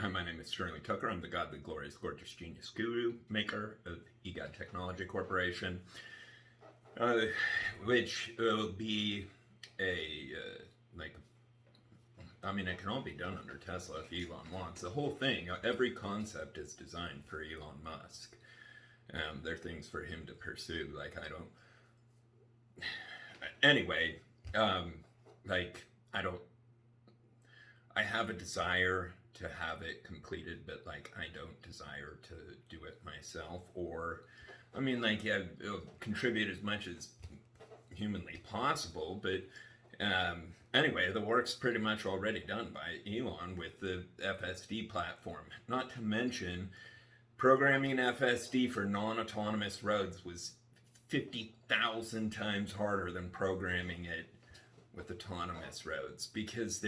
My name is Sterling Tucker. I'm the godly, glorious, gorgeous genius guru maker of EGOD Technology Corporation, uh, which will be a, like, I mean, it can all be done under Tesla if Elon wants. The whole thing, every concept is designed for Elon Musk. They're things for him to pursue. Like, I don't. Anyway, um, like, I don't. I have a desire to have it completed, but like I don't desire to do it myself. Or, I mean, like, yeah, it'll contribute as much as humanly possible. But anyway, the work's pretty much already done by Elon with the FSD platform. Not to mention, programming FSD for non-autonomous roads was 50,000 times harder than programming it with autonomous roads, because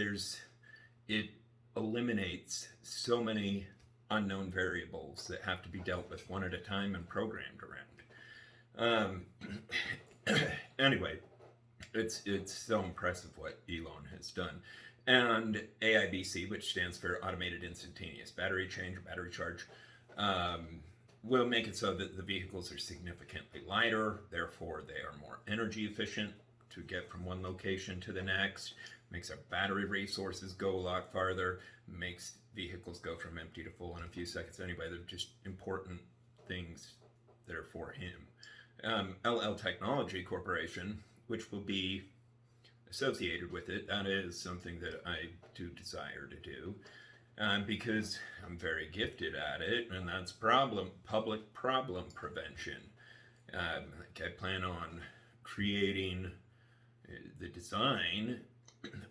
it eliminates so many unknown variables that have to be dealt with one at a time and programmed around. Anyway, it's so impressive what Elon has done. And AIBC, which stands for Automated Instantaneous Battery Change or Battery Charge, will make it so that the vehicles are significantly lighter, therefore they are more energy efficient to get from one location to the next, makes our battery resources go a lot farther, makes vehicles go from empty to full in a few seconds. Anyway, they're just important things that are for him. LL Technology Corporation, which will be associated with it, that is something that I do desire to do, because I'm very gifted at it, and that's public problem prevention. Like, I plan on creating the design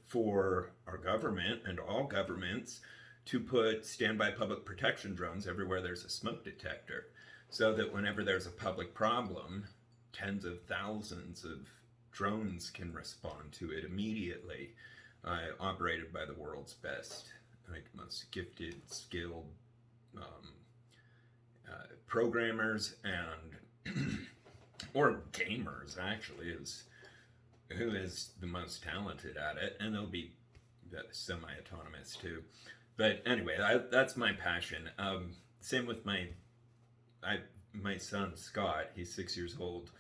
for our government and all governments to put standby public protection drones everywhere there's a smoke detector, so that whenever there's a public problem, tens of thousands of drones can respond to it immediately, operated by the world's best, like, most gifted, skilled programmers and or gamers, actually, is who is the most talented at it, and they'll be semi-autonomous too. But anyway, that's my passion. Same with my son Scott. He's 6 years old.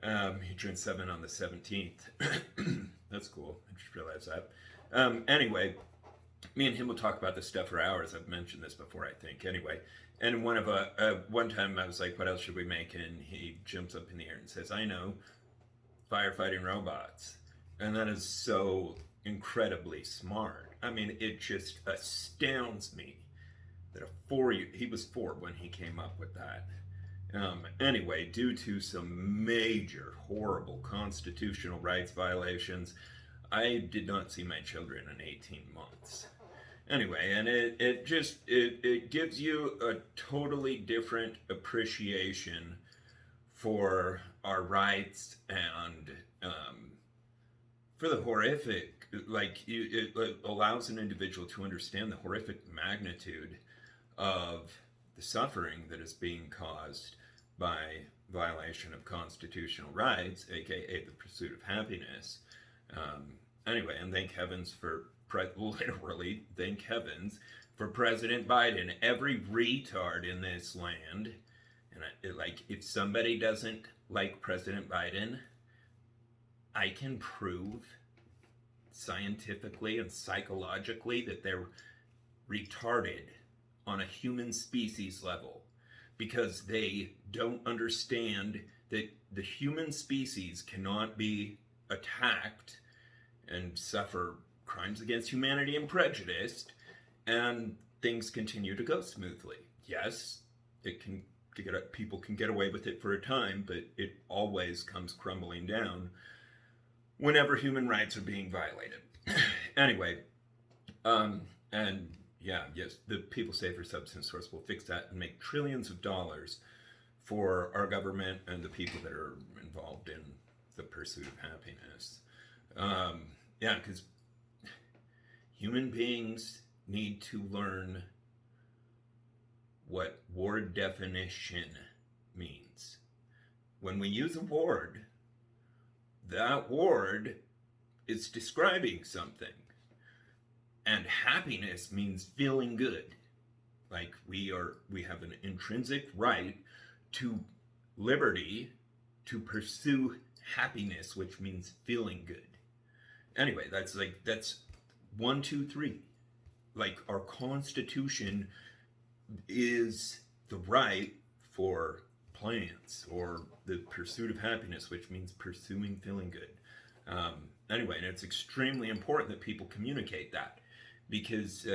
He turned 7 on the 17th. That's cool. I just realized that. Anyway, me and him will talk about this stuff for hours. I've mentioned this before, I think. Anyway, and one time I was like, "What else should we make?" And he jumps up in the air and says, "I know, firefighting robots." And that is so incredibly smart. I mean, it just astounds me that he was 4 when he came up with that. Anyway, due to some major, horrible constitutional rights violations, I did not see my children in 18 months. Anyway, and it gives you a totally different appreciation for our rights and for the horrific, like, it allows an individual to understand the horrific magnitude of the suffering that is being caused by violation of constitutional rights, aka the pursuit of happiness. Anyway, and thank heavens for, literally, thank heavens for President Biden. Every retard in this land, and like, if somebody doesn't like President Biden, I can prove scientifically and psychologically that they're retarded on a human species level, because they don't understand that the human species cannot be attacked and suffer crimes against humanity and prejudice, and things continue to go smoothly. Yes, people can get away with it for a time, but it always comes crumbling down whenever human rights are being violated. Anyway, and yeah, yes, the People Saver Substance Source will fix that and make trillions of dollars for our government and the people that are involved in the pursuit of happiness. Yeah, because human beings need to learn what word definition means. When we use a word, that word is describing something. And happiness means feeling good. Like we have an intrinsic right to liberty, to pursue happiness, which means feeling good. Anyway, that's one, two, three. Like our Constitution is the right for plants or the pursuit of happiness, which means pursuing feeling good. Anyway, and it's extremely important that people communicate that because,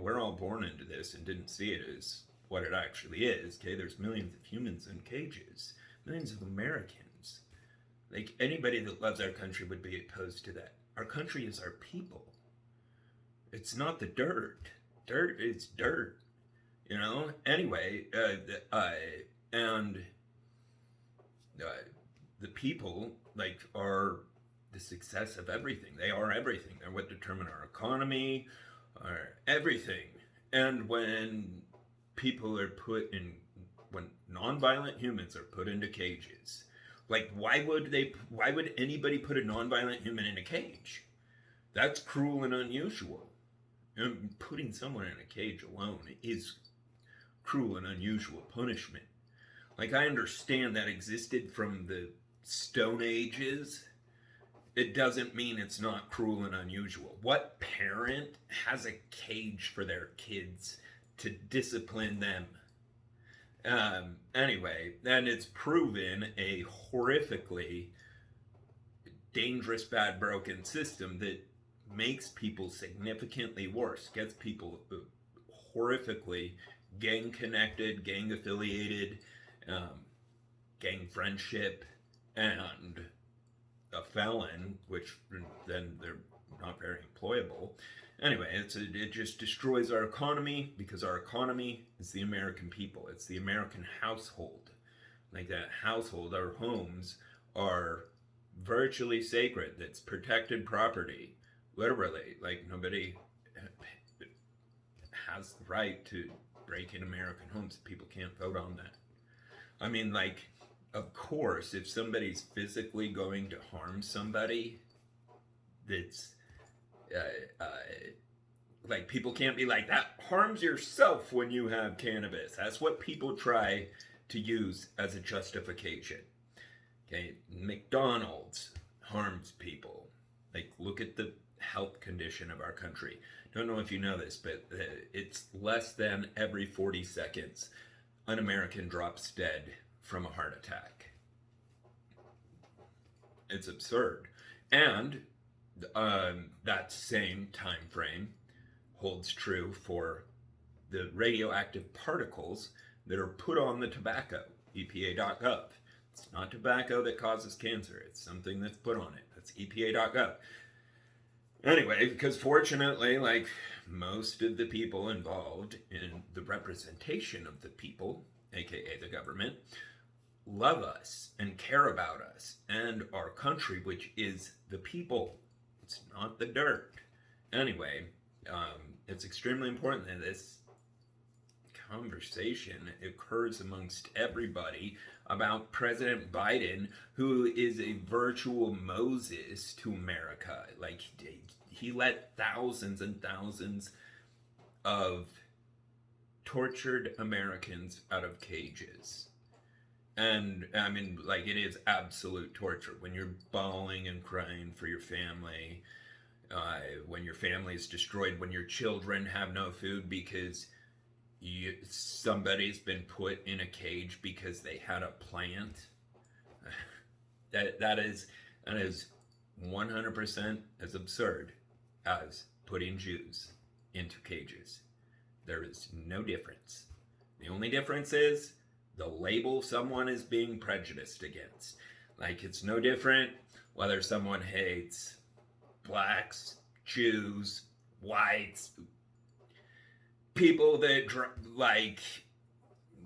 we're all born into this and didn't see it as what it actually is. Okay, there's millions of humans in cages, millions of Americans. Like anybody that loves our country would be opposed to that. Our country is our people. It's not the dirt. Dirt is dirt. Anyway, and the people are the success of everything. They are everything. They're what determine our economy, our everything. And when when nonviolent humans are put into cages, why would anybody put a nonviolent human in a cage? That's cruel and unusual. And putting someone in a cage alone is cruel and unusual punishment. I understand that existed from the Stone Ages. It doesn't mean it's not cruel and unusual. What parent has a cage for their kids to discipline them? Anyway, and it's proven a horrifically dangerous, bad, broken system that makes people significantly worse, gets people horrifically gang connected, gang affiliated, gang friendship, and a felon, which then they're not very employable. Anyway, it just destroys our economy because our economy is the American people. It's the American household. That household, our homes are virtually sacred. That's protected property. Literally, nobody has the right to break in American homes. People can't vote on that. I mean, of course, if somebody's physically going to harm somebody, that's people can't be that harms yourself when you have cannabis. That's what people try to use as a justification. Okay, McDonald's harms people. Look at the health condition of our country. Don't know if you know this, but it's less than every 40 seconds an American drops dead from a heart attack. It's absurd. And that same time frame holds true for the radioactive particles that are put on the tobacco, EPA.gov. It's not tobacco that causes cancer. It's something that's put on it. That's EPA.gov. Anyway, because fortunately, most of the people involved in the representation of the people, aka the government, love us and care about us and our country, which is the people. It's not the dirt. Anyway, it's extremely important that this conversation occurs amongst everybody about President Biden, who is a virtual Moses to America. He let thousands and thousands of tortured Americans out of cages. And I mean, it is absolute torture when you're bawling and crying for your family, when your family is destroyed, when your children have no food because somebody's been put in a cage because they had a plant. That is 100% as absurd as putting Jews into cages. There is no difference. The only difference is the label someone is being prejudiced against. It's no different whether someone hates blacks, Jews, whites, people that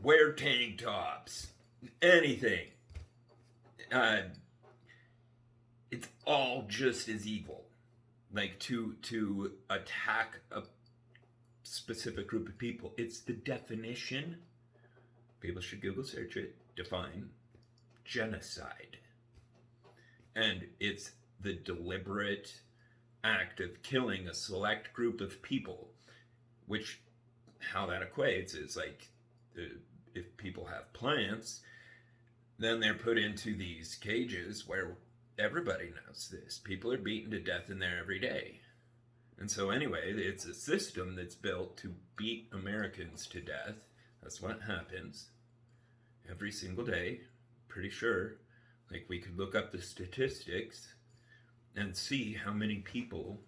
wear tank tops, anything. It's all just as evil. To attack a specific group of people. It's the definition. People should Google search it. Define genocide. And it's the deliberate act of killing a select group of people, which how that equates is like, if people have plants, then they're put into these cages where everybody knows this. People are beaten to death in there every day. And so, anyway, it's a system that's built to beat Americans to death. That's what happens every single day, pretty sure. Like, we could look up the statistics and see how many people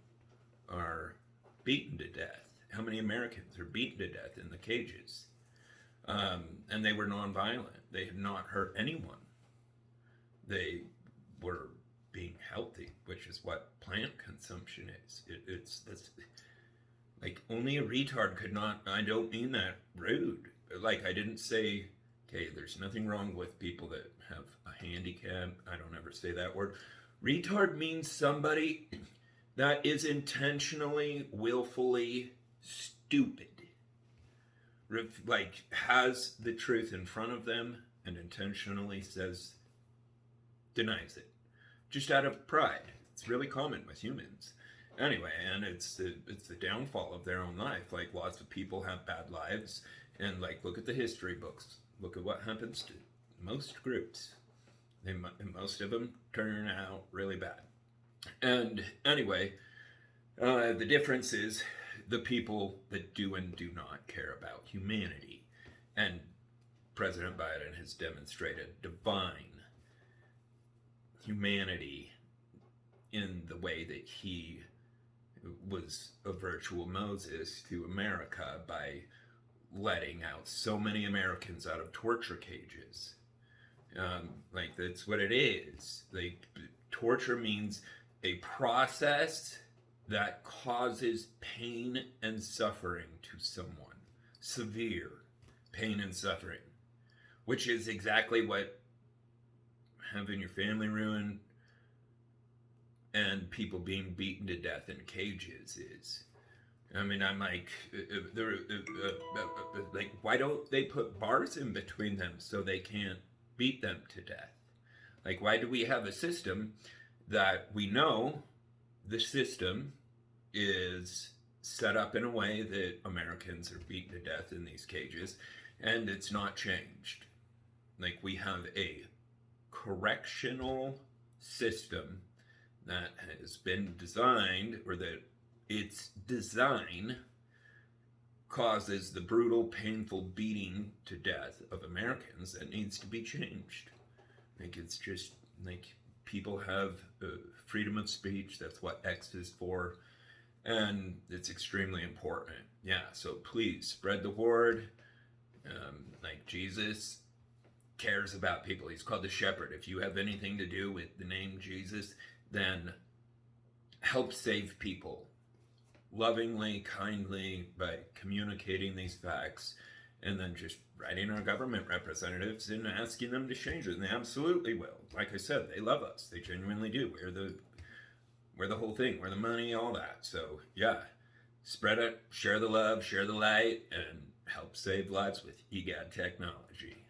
are beaten to death, how many Americans are beaten to death in the cages. And they were nonviolent. They had not hurt anyone. They were being healthy, which is what plant consumption is. It's like, only a retard could not. I don't mean that rude. Like, I didn't say, okay, there's nothing wrong with people that have a handicap. I don't ever say that word. Retard means somebody that is intentionally, willfully stupid. Like, has the truth in front of them and intentionally denies it, just out of pride. It's really common with humans. Anyway, and it's the downfall of their own life. Like, lots of people have bad lives, and like, look at the history books. Look at what happens to most groups. Most of them turn out really bad. And anyway, the difference is the people that do and do not care about humanity. And President Biden has demonstrated divine humanity in the way that he was a virtual Moses to America by letting out so many Americans out of torture cages. Like, that's what it is. Like, torture means a process that causes pain and suffering to someone. Severe pain and suffering. Which is exactly what having your family ruined and people being beaten to death in cages is. I mean, I'm like, like, why don't they put bars in between them so they can't beat them to death? Like, why do we have a system that we know the system is set up in a way that Americans are beaten to death in these cages, and it's not changed? Like, we have a correctional system that has been designed, or that its design causes the brutal, painful beating to death of Americans that needs to be changed. Like, it's just, like, people have freedom of speech. That's what X is for. And it's extremely important. Yeah, so please spread the word. Like, Jesus cares about people. He's called the shepherd. If you have anything to do with the name Jesus, then help save people lovingly, kindly, by communicating these facts, and then just writing our government representatives and asking them to change it. And they absolutely will. Like I said, they love us. They genuinely do. We're the whole thing. We're the money, all that. So yeah, spread it, share the love, share the light, and help save lives with EGAD technology.